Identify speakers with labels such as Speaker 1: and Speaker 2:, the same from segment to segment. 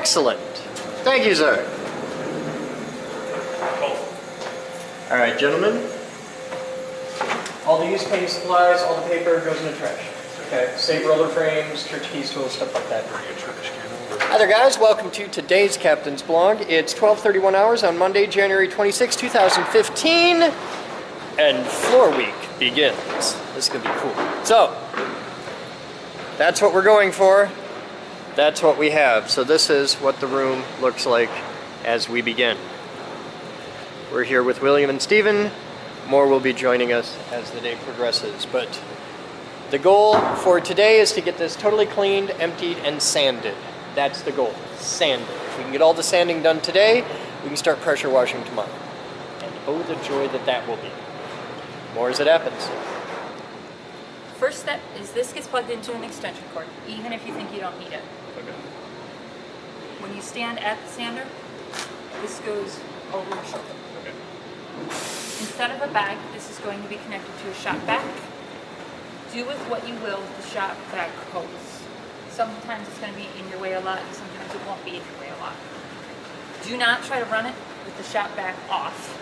Speaker 1: Excellent. Thank you, sir. All right, gentlemen. All the used painting supplies, all the paper goes in the trash. Okay, save roller frames, church keys, tools, stuff like that. Hi there, guys. Welcome to today's Captain's Blog. It's 12:31 hours on Monday, January 26, 2015, and floor week begins. This is gonna be cool. So, that's what we're going for. That's what we have. So this is what the room looks like as we begin. We're here with William and Stephen. More will be joining us as the day progresses, but the goal for today is to get this totally cleaned, emptied, and sanded. That's the goal, sanded. If we can get all the sanding done today, we can start pressure washing tomorrow. And oh, the joy that that will be. More as it happens.
Speaker 2: First step is this gets plugged into an extension cord, even if you think you don't need it.
Speaker 1: Okay.
Speaker 2: When you stand at the sander, this goes over your shoulder.
Speaker 1: Okay.
Speaker 2: Instead of a bag, this is going to be connected to a shop vac. Do with what you will with the shop vac hose. Sometimes it's going to be in your way a lot, and sometimes it won't be in your way a lot. Do not try to run it with the shop vac off.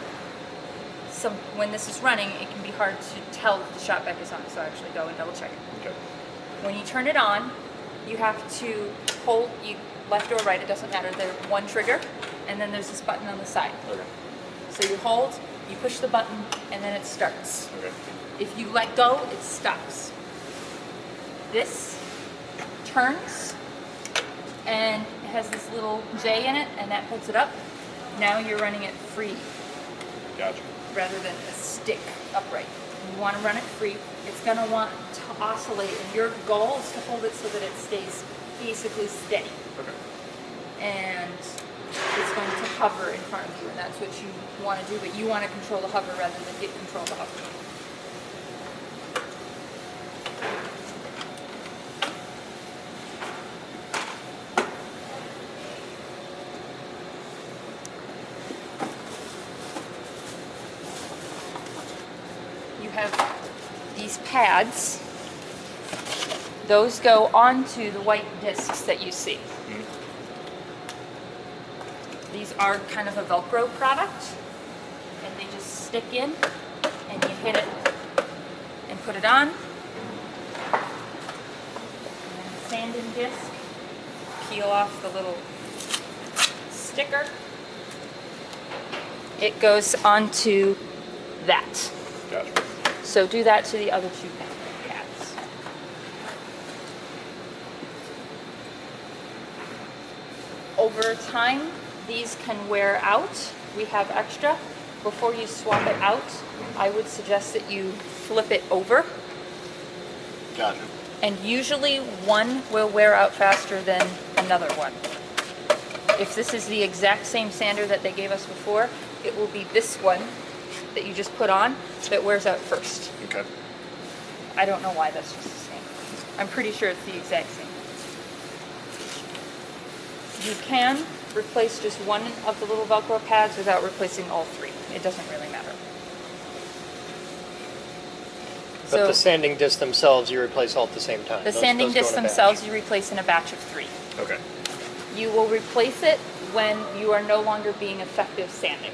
Speaker 2: When this is running, it can be hard to tell that the shop vac is on, so actually go and double check it.
Speaker 1: Okay.
Speaker 2: When you turn it on, you have to hold, left or right, it doesn't matter, there's one trigger, and then there's this button on the side.
Speaker 1: Okay.
Speaker 2: So you hold, you push the button, and then it starts.
Speaker 1: Okay.
Speaker 2: If you let go, it stops. This turns, and it has this little J in it, and that pulls it up. Now you're running it free.
Speaker 1: Gotcha.
Speaker 2: Rather than a stick upright. You want to run it free. It's going to want to oscillate, and your goal is to hold it so that it stays basically steady.
Speaker 1: Okay.
Speaker 2: And it's going to hover in front of you, and that's what you want to do, but you want to control the hover rather than it control the hover. Have these pads. Those go onto the white discs that you see. Mm-hmm. These are kind of a Velcro product, and they just stick in, and you hit it and put it on. And then the sanding disc, peel off the little sticker. It goes onto that.
Speaker 1: Gotcha.
Speaker 2: So do that to the other two pads. Over time, these can wear out. We have extra. Before you swap it out, I would suggest that you flip it over.
Speaker 1: Gotcha.
Speaker 2: And usually one will wear out faster than another one. If this is the exact same sander that they gave us before, it will be this one that you just put on that wears out first.
Speaker 1: Okay.
Speaker 2: I don't know why that's just the same. I'm pretty sure it's the exact same. You can replace just one of the little Velcro pads without replacing all three. It doesn't really matter.
Speaker 1: But
Speaker 2: So
Speaker 1: the sanding discs themselves you replace all at the same time?
Speaker 2: The
Speaker 1: Those
Speaker 2: sanding
Speaker 1: go
Speaker 2: discs
Speaker 1: in a batch.
Speaker 2: themselves you replace in a batch of 3.
Speaker 1: Okay.
Speaker 2: You will replace it when you are no longer being effective sanding.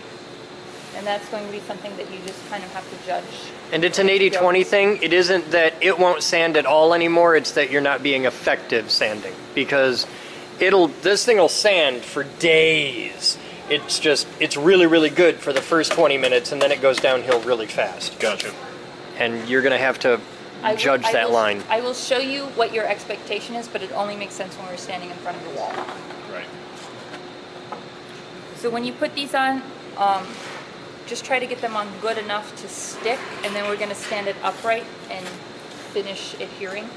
Speaker 2: And that's going to be something that you just kind of have to judge.
Speaker 1: And it's an 80-20 thing. It isn't that it won't sand at all anymore, it's that you're not being effective sanding. Because this thing will sand for days. It's really, really good for the first 20 minutes, and then it goes downhill really fast. Gotcha. And you're going to have to judge that line.
Speaker 2: I will show you what your expectation is, but it only makes sense when we're standing in front of the wall.
Speaker 1: Right.
Speaker 2: So when you put these on, just try to get them on good enough to stick, and then we're going to stand it upright and finish adhering.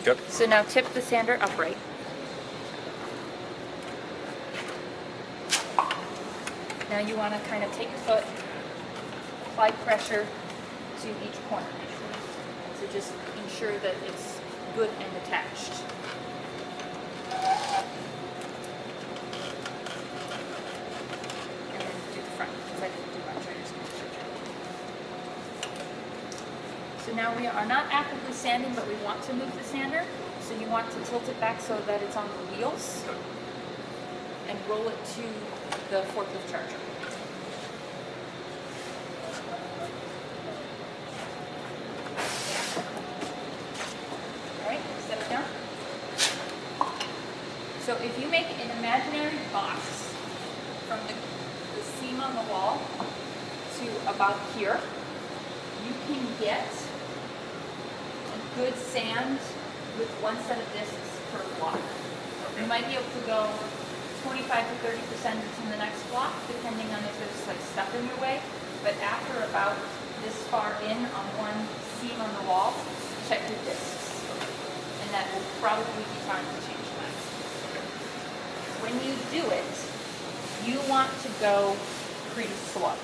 Speaker 1: Okay.
Speaker 2: So now tip the sander upright. Now you want to kind of take your foot, apply pressure to each corner. So just ensure that it's good and attached. And then do the front, because I didn't do much. I just made sure. So now we are not actively sanding, but we want to move the sander. So you want to tilt it back so that it's on the wheels and roll it to the forklift charger. All right, set it down. So if you make an imaginary box from the seam on the wall to about here, you can get a good sand with one set of discs per block. You might be able to go 25 to 30% in the next block, depending on if there's like stuff in your way. But after about this far in on one seam on the wall, check your discs. And that will probably be time to change that. When you do it, you want to go pretty slow.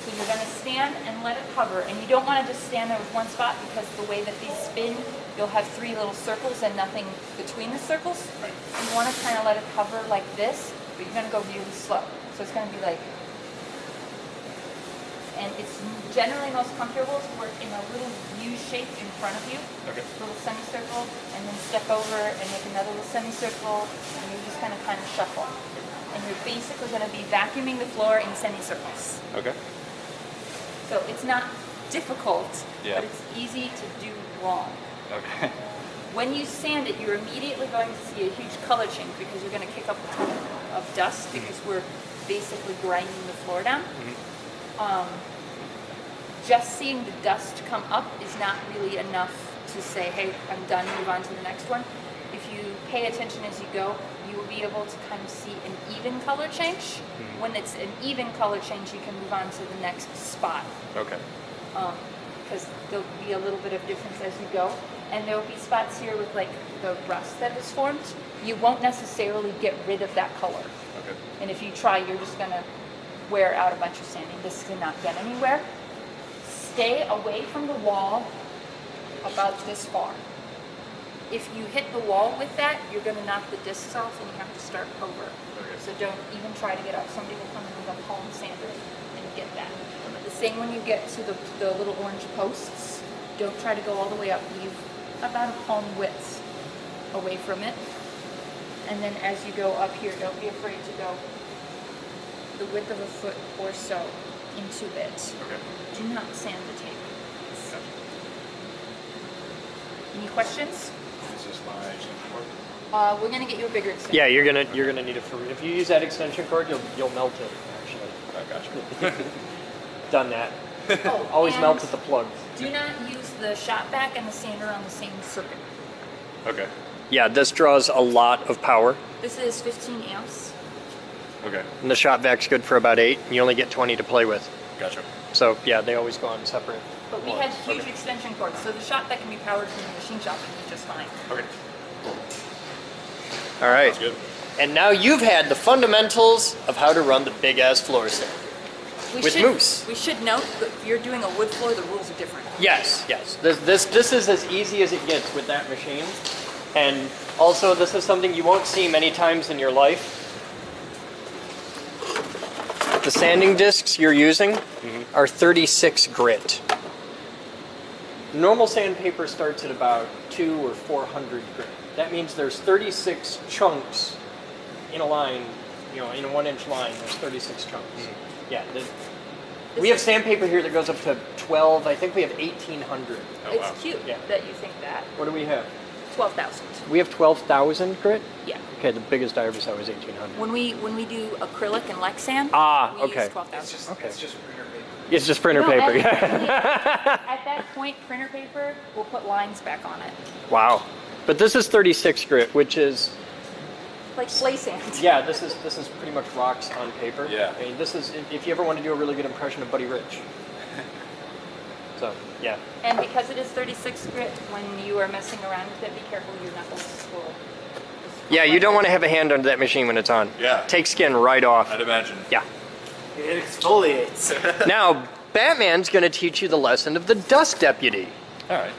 Speaker 2: So you're going to stand and let it hover, and you don't want to just stand there with one spot because the way that these spin, you'll have 3 little circles and nothing between the circles. You want to kind of let it hover like this, but you're going to go really slow. So it's going to be like, and it's generally most comfortable to work in a little U shape in front of you, little semicircle, and then step over and make another little semicircle, and you're just going to kind of shuffle. And you're basically going to be vacuuming the floor in semicircles.
Speaker 3: Okay.
Speaker 2: So it's not difficult, but it's easy to do wrong.
Speaker 3: Okay.
Speaker 2: When you sand it, you're immediately going to see a huge color change because you're going to kick up a ton of dust because we're basically grinding the floor down. Just seeing the dust come up is not really enough to say, hey, I'm done, move on to the next one. If you pay attention as you go, you will be able to kind of see an even color change. When it's an even color change, you can move on to the next spot.
Speaker 3: Okay.
Speaker 2: Because there'll be a little bit of difference as you go. And there will be spots here with like the rust that is formed. You won't necessarily get rid of that color.
Speaker 3: Okay.
Speaker 2: And if you try, you're just going to wear out a bunch of sanding. This is not get anywhere. Stay away from the wall about this far. If you hit the wall with that, you're going to knock the discs off and you have to start over.
Speaker 3: Okay.
Speaker 2: So don't even try to get up. Somebody will come in with a palm sander and get that. The same when you get to the little orange posts. Don't try to go all the way up. Leave about a palm width away from it. And then as you go up here, don't be afraid to go the width of a foot or so into it.
Speaker 3: Okay.
Speaker 2: Do not sand the tape. Any questions?
Speaker 3: Is this my extension cord?
Speaker 2: We're gonna get you a bigger extension.
Speaker 1: Yeah, you're gonna need it for. If you use that extension cord, you'll melt it. Actually,
Speaker 3: I got you.
Speaker 1: done that.
Speaker 2: Oh,
Speaker 1: Always
Speaker 2: and
Speaker 1: melt at the plug.
Speaker 2: do not use the shot back and the sander on the same circuit.
Speaker 3: Okay.
Speaker 1: Yeah, this draws a lot of power,
Speaker 2: This is 15 amps.
Speaker 3: Okay.
Speaker 1: and the shot vac's good for about 8. And you only get 20 to play with.
Speaker 3: Gotcha.
Speaker 1: So yeah, they always go on separate.
Speaker 2: But we had huge extension cords, so the shot that can be powered from the machine shop can be just fine.
Speaker 3: Okay.
Speaker 1: All right.
Speaker 3: That's good.
Speaker 1: And now you've had the fundamentals of how to run the big ass floor stand. With Moose.
Speaker 2: We should note that if you're doing a wood floor, the rules are different.
Speaker 1: Yes, yes. This is as easy as it gets with that machine. And also, this is something you won't see many times in your life. The sanding discs you're using are 36 grit. Normal sandpaper starts at about 200 or 400 grit. That means there's 36 chunks in a line, in a 1-inch line, there's 36 chunks. Yeah. We have sandpaper here that goes up to 12. I think we have 1,800.
Speaker 3: Oh,
Speaker 2: It's
Speaker 3: wow.
Speaker 2: cute
Speaker 1: Yeah.
Speaker 2: that you think that.
Speaker 1: What do we have?
Speaker 2: 12,000.
Speaker 1: We have 12,000 grit?
Speaker 2: Yeah.
Speaker 1: Okay, the biggest I ever saw was 1,800.
Speaker 2: When we do acrylic and Lexan, we
Speaker 1: okay.
Speaker 2: use 12,000.
Speaker 1: Okay.
Speaker 4: It's just printer paper.
Speaker 1: It's just printer
Speaker 2: No,
Speaker 1: paper,
Speaker 2: and-
Speaker 1: yeah.
Speaker 2: At that point, printer paper, we'll put lines back on it.
Speaker 1: Wow. But this is 36 grit, which is,
Speaker 2: Like slay sand.
Speaker 1: yeah, this is pretty much rocks on paper.
Speaker 3: Yeah.
Speaker 1: I mean, this is, if you ever want to do a really good impression of Buddy Rich. So, yeah.
Speaker 2: And because it is 36 grit, when you are messing around with it, be careful your knuckles will...
Speaker 1: Yeah, you don't want to have a hand under that machine when it's on.
Speaker 3: Yeah.
Speaker 1: Take skin right off.
Speaker 3: I'd imagine.
Speaker 1: Yeah.
Speaker 4: It exfoliates.
Speaker 1: Now, Batman's going to teach you the lesson of the dust deputy.
Speaker 3: All right.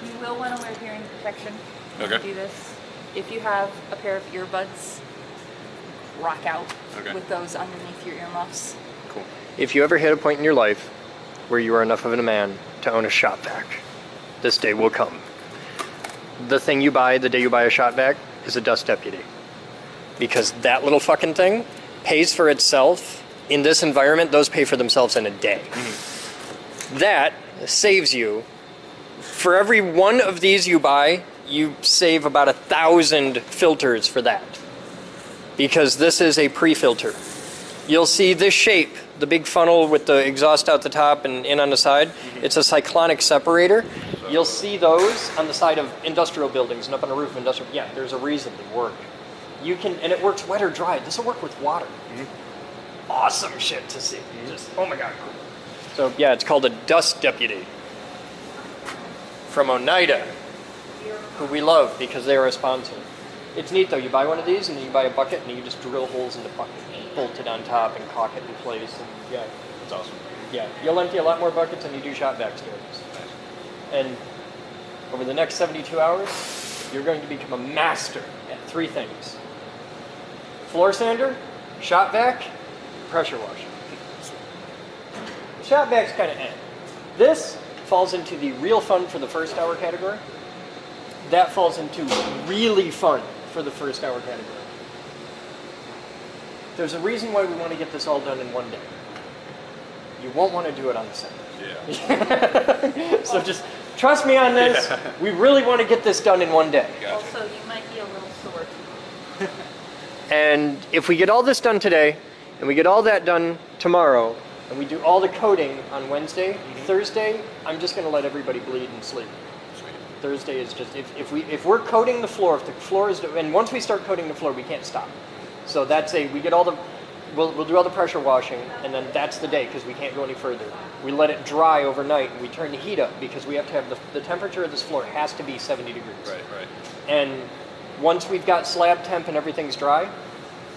Speaker 2: You will want to wear hearing protection when
Speaker 3: Okay.
Speaker 2: you do this. If you have a pair of earbuds, rock out
Speaker 3: Okay.
Speaker 2: with those underneath your earmuffs.
Speaker 3: Cool.
Speaker 1: If you ever hit a point in your life where you are enough of a man to own a shop vac, this day will come. The thing you buy the day you buy a shop vac is a dust deputy. Because that little fucking thing pays for itself. In this environment, those pay for themselves in a day. That saves you. For every one of these you buy, you save about 1,000 filters for that. Because this is a pre-filter. You'll see this shape, the big funnel with the exhaust out the top and in on the side. It's a cyclonic separator. You'll see those on the side of industrial buildings and up on the roof of industrial. Yeah, there's a reason they work. You can, and it works wet or dry. This will work with water. Awesome shit to see. Just, oh my god, cool. So yeah, it's called a dust deputy from Oneida, who we love because they are a sponsor. It's neat though. You buy one of these and then you buy a bucket and you just drill holes in the bucket and bolt it on top and caulk it in place. And yeah,
Speaker 3: That's awesome.
Speaker 1: yeah, you'll empty a lot more buckets than you do shop vac stories. And over the next 72 hours, you're going to become a master at 3 things: floor sander, shop vac, pressure washer. Shop vac's kind of end. This falls into the real fun for the first hour category. That falls into really fun for the first hour category. There's a reason why we want to get this all done in one day. You won't want to do it on the second.
Speaker 3: Yeah.
Speaker 1: So just trust me on this.
Speaker 3: Yeah.
Speaker 1: We really want to get this done in one day.
Speaker 3: Gotcha.
Speaker 2: Also, you might be a little sore.
Speaker 1: And if we get all this done today, and we get all that done tomorrow, and we do all the coding on Wednesday, Thursday, I'm just going to let everybody bleed and sleep.
Speaker 3: Sweet.
Speaker 1: Thursday is just, if we're coating the floor, if the floor is, and once we start coating the floor, we can't stop. So that's we get all the, we'll do all the pressure washing, and then that's the day, because we can't go any further. We let it dry overnight, and we turn the heat up, because we have to have, the temperature of this floor has to be 70 degrees.
Speaker 3: Right.
Speaker 1: And once we've got slab temp and everything's dry,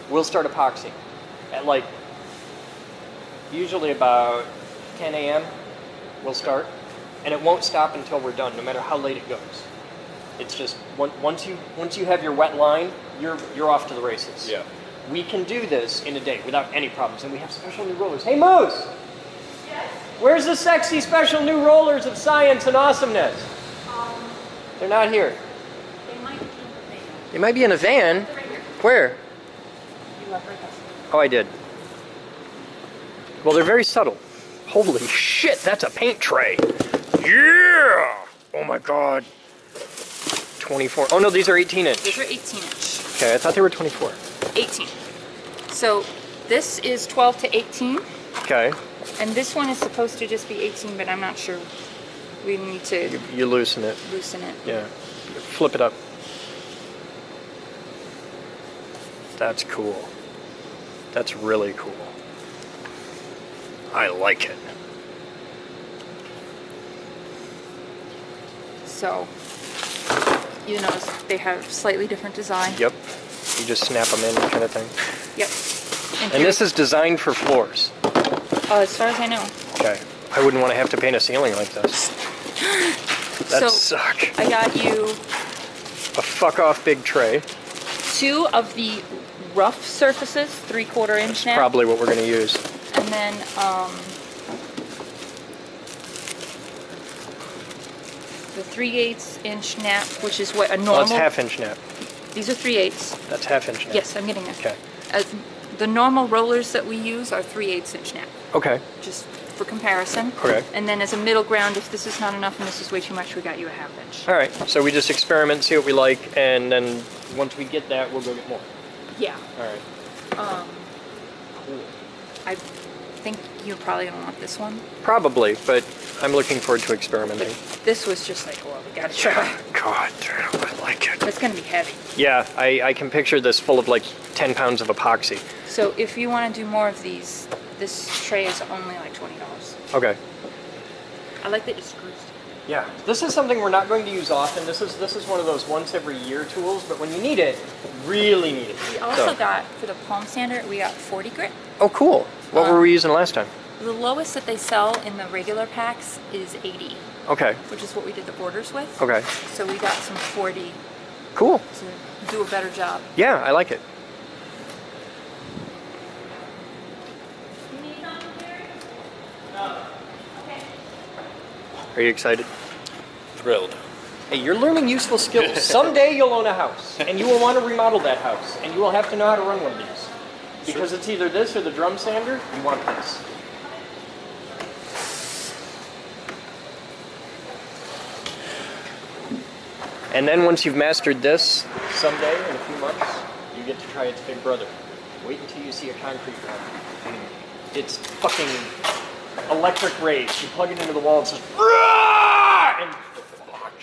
Speaker 1: we'll start epoxying at like, usually about 10 a.m. we'll start, and it won't stop until we're done, no matter how late it goes. It's just, once you have your wet line, you're off to the races.
Speaker 3: Yeah.
Speaker 1: We can do this in a day without any problems, and we have special new rollers. Hey Moose!
Speaker 2: Yes.
Speaker 1: Where's the sexy special new rollers of science and awesomeness? They're not here.
Speaker 2: They might be in the van.
Speaker 1: They might be in a van.
Speaker 2: They're right here.
Speaker 1: Where?
Speaker 2: You left right there.
Speaker 1: Oh, I did. Well, they're very subtle. Holy shit, that's a paint tray. Yeah! Oh my god. 24. Oh no, these are 18 inch.
Speaker 2: These are 18 inch.
Speaker 1: Okay, I thought they were 24.
Speaker 2: 18. So this is 12 to 18,
Speaker 1: Okay.
Speaker 2: and this one is supposed to just be 18, but I'm not sure. We need to
Speaker 1: You loosen it.
Speaker 2: loosen it.
Speaker 1: Yeah. Flip it up. That's cool. That's really cool. I like it.
Speaker 2: So you notice they have slightly different design.
Speaker 1: Yep. You just snap them in kind of thing.
Speaker 2: Yep.
Speaker 1: And this is designed for floors.
Speaker 2: As far as I know.
Speaker 1: Okay. I wouldn't want to have to paint a ceiling like this. That'd
Speaker 2: So
Speaker 1: suck.
Speaker 2: I got you
Speaker 1: A fuck off big tray.
Speaker 2: 2 of the rough surfaces, 3/4 inch now.
Speaker 1: Probably what we're going to use.
Speaker 2: And then the 3/8 inch nap, which is what a normal.
Speaker 1: Well, it's half-inch nap.
Speaker 2: These are 3/8.
Speaker 1: That's half-inch nap.
Speaker 2: Yes, I'm getting it.
Speaker 1: Okay.
Speaker 2: The normal rollers that we use are 3/8 inch nap,
Speaker 1: Okay.
Speaker 2: just for comparison.
Speaker 1: Okay.
Speaker 2: And then as a middle ground, if this is not enough and this is way too much, we got you a 1/2 inch.
Speaker 1: All right. So we just experiment, see what we like, and then once we get that, we'll go get more.
Speaker 2: Yeah.
Speaker 1: All right. Cool.
Speaker 2: I think you're probably gonna want this one.
Speaker 1: Probably, but I'm looking forward to experimenting.
Speaker 2: This was just like, well, we gotta try.
Speaker 1: God damn, I like it.
Speaker 2: It's gonna be heavy.
Speaker 1: Yeah, I can picture this full of like 10 pounds of epoxy.
Speaker 2: So if you want to do more of these, this tray is only like $20.
Speaker 1: Okay.
Speaker 2: I like that it screws.
Speaker 1: Yeah, this is something we're not going to use often. This is one of those once every year tools, but when you need it, really need it.
Speaker 2: We also
Speaker 1: So-
Speaker 2: got, for the palm sander, we got 40 grit.
Speaker 1: Oh, cool. What were we using last time?
Speaker 2: The lowest that they sell in the regular packs is 80,
Speaker 1: Okay.
Speaker 2: which is what we did the borders with.
Speaker 1: Okay.
Speaker 2: So we got some 40
Speaker 1: Cool.
Speaker 2: to do a better job.
Speaker 1: Yeah, I like it.
Speaker 2: You need them?
Speaker 1: Are you excited?
Speaker 3: Thrilled.
Speaker 1: Hey, you're learning useful skills. Someday you'll own a house, and you will want to remodel that house, and you will have to know how to run one of these. Because it's either this or the drum sander, you want this. And then once you've mastered this, someday, in a few months, you get to try its big brother. Wait until you see a concrete one. It's fucking electric rays. You plug it into the wall and it says, "Rah!" And fuck.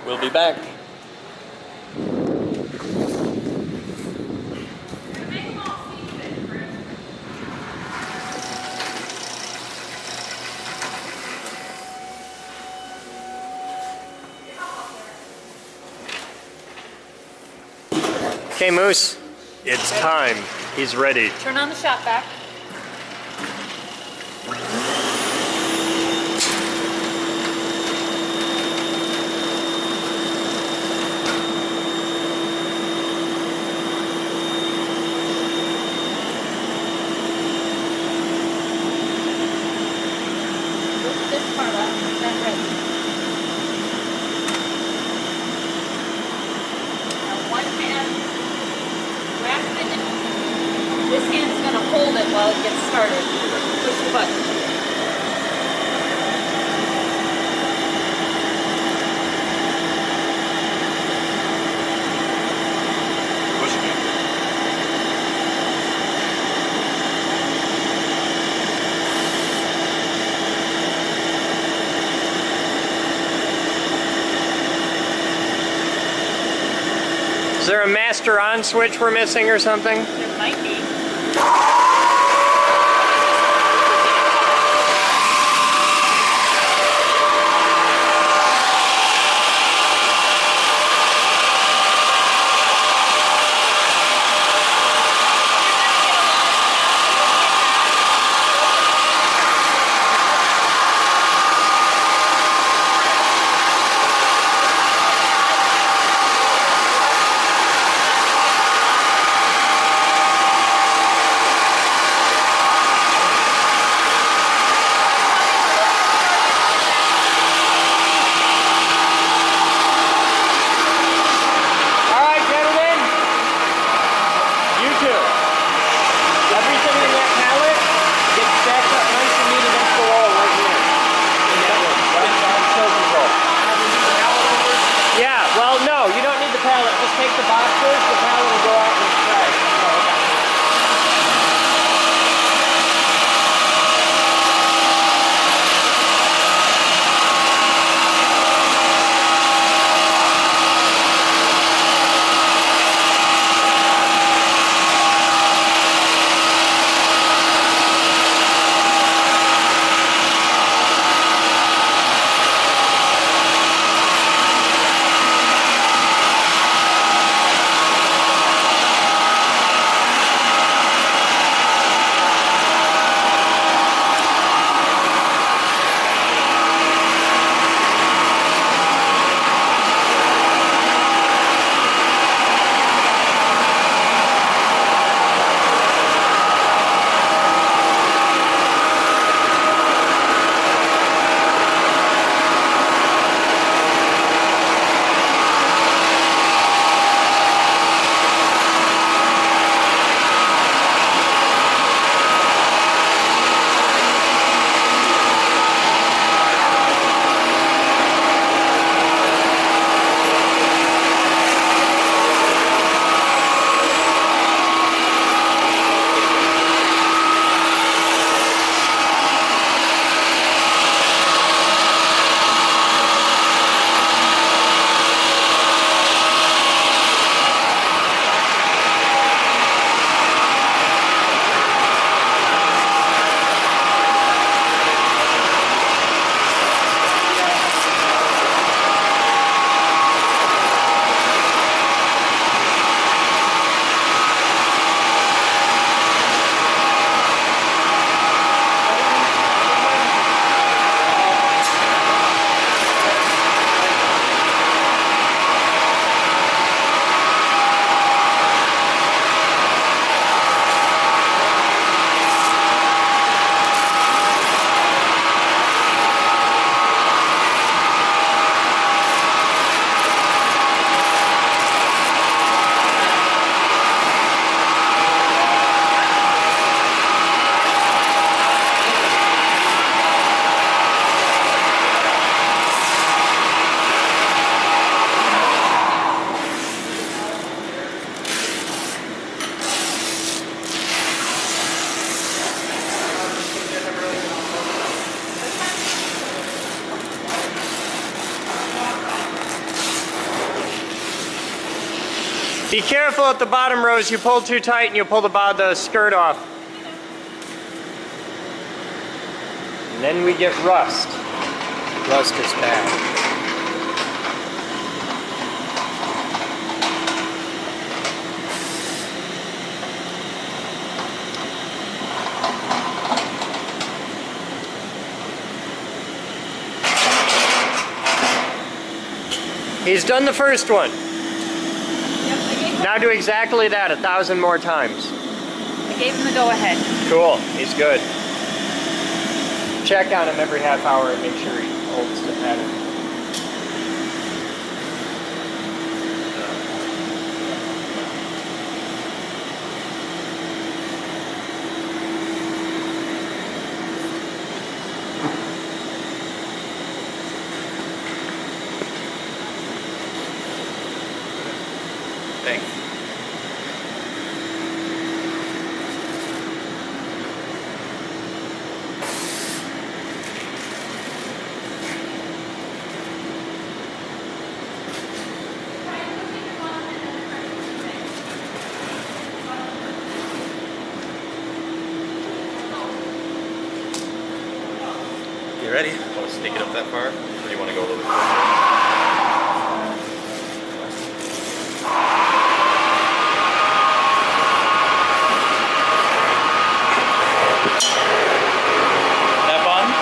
Speaker 1: We'll be back. Okay, Moose, it's time. He's ready.
Speaker 2: Turn on the shop vac. Lift this part up, then ready. Now one hand, grasp it. This hand's going to hold it while it gets started. Push the button.
Speaker 3: Push again.
Speaker 1: Is there a master on switch we're missing or something?
Speaker 2: There might be.
Speaker 1: Be careful at the bottom rows. You pull too tight and you pull the skirt off. And then we get rust. Rust is bad. He's done the first one. Now do exactly that 1,000 more times.
Speaker 2: I gave him the go-ahead.
Speaker 1: Cool, he's good. Check on him every half hour and make sure he holds the pattern.
Speaker 3: Thanks. You ready? Want to sneak it up that far? Or do you want to go a little bit closer? That button?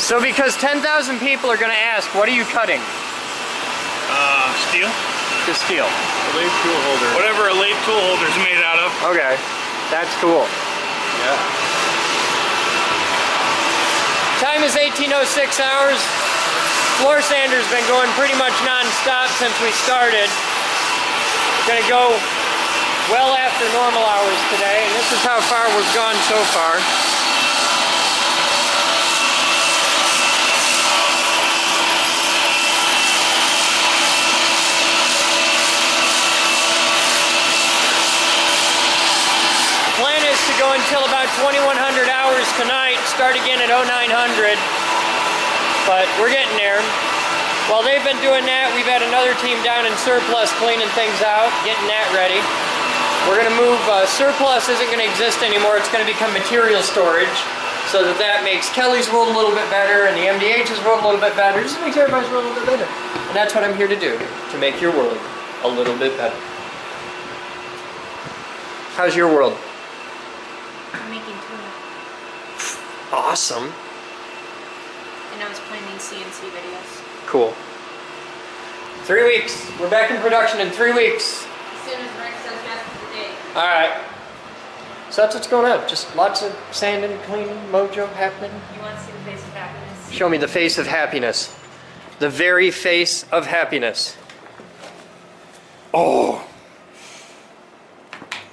Speaker 1: So because 10,000 people are going to ask, what are you cutting?
Speaker 3: Steel?
Speaker 1: Just steel.
Speaker 3: A lathe tool holder. Whatever a lathe tool holder is made out of.
Speaker 1: Okay, that's cool.
Speaker 3: Yeah.
Speaker 1: Time is 18:06 hours. Floor sander's been going pretty much non-stop since we started. Gonna go well after normal hours today, and this is how far we've gone so far. The plan is to until about 2100 hours tonight. Start again at 0900. But we're getting there. While they've been doing that, we've had another team down in surplus cleaning things out, getting that ready. We're going to move, surplus isn't going to exist anymore. It's going to become material storage. So that makes Kelly's world a little bit better and the MDH's world a little bit better. Just makes everybody's world a little bit better. And that's what I'm here to do, to make your world a little bit better. How's your world?
Speaker 2: I'm making tuna.
Speaker 1: Awesome.
Speaker 2: And I was planning CNC videos.
Speaker 1: Cool. 3 weeks. We're back in production in 3 weeks.
Speaker 2: As soon as Rick says yes to the date.
Speaker 1: All right. So that's what's going on. Just lots of sanding, cleaning, mojo happening.
Speaker 2: You want to see the face of happiness?
Speaker 1: Show me the face of happiness. The very face of happiness. Oh.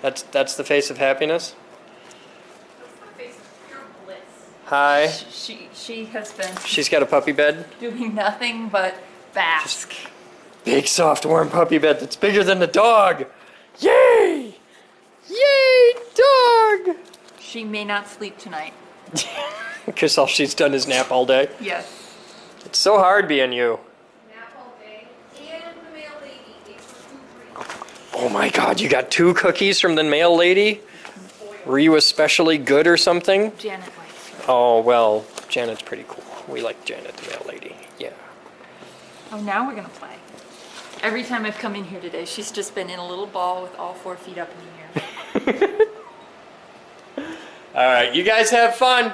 Speaker 1: That's the face of happiness?
Speaker 2: That's the face of pure bliss.
Speaker 1: Hi.
Speaker 2: She has been
Speaker 1: She's got a puppy bed.
Speaker 2: doing nothing but bask.
Speaker 1: Big, soft, warm puppy bed that's bigger than the dog. Yay! Yay, dog!
Speaker 2: She may not sleep tonight.
Speaker 1: Because all she's done is nap all day.
Speaker 2: Yes.
Speaker 1: It's so hard being you.
Speaker 2: Nap all day. And the mail lady gave her 2 treats.
Speaker 1: Oh my god, you got 2 cookies from the mail lady? Were you especially good or something?
Speaker 2: Janet likes her.
Speaker 1: Oh, well, Janet's pretty cool. We like Janet, the mail lady. Yeah.
Speaker 2: Oh, now we're gonna play. Every time I've come in here today, she's just been in a little ball with all 4 feet up in the air.
Speaker 1: All right, you guys have fun.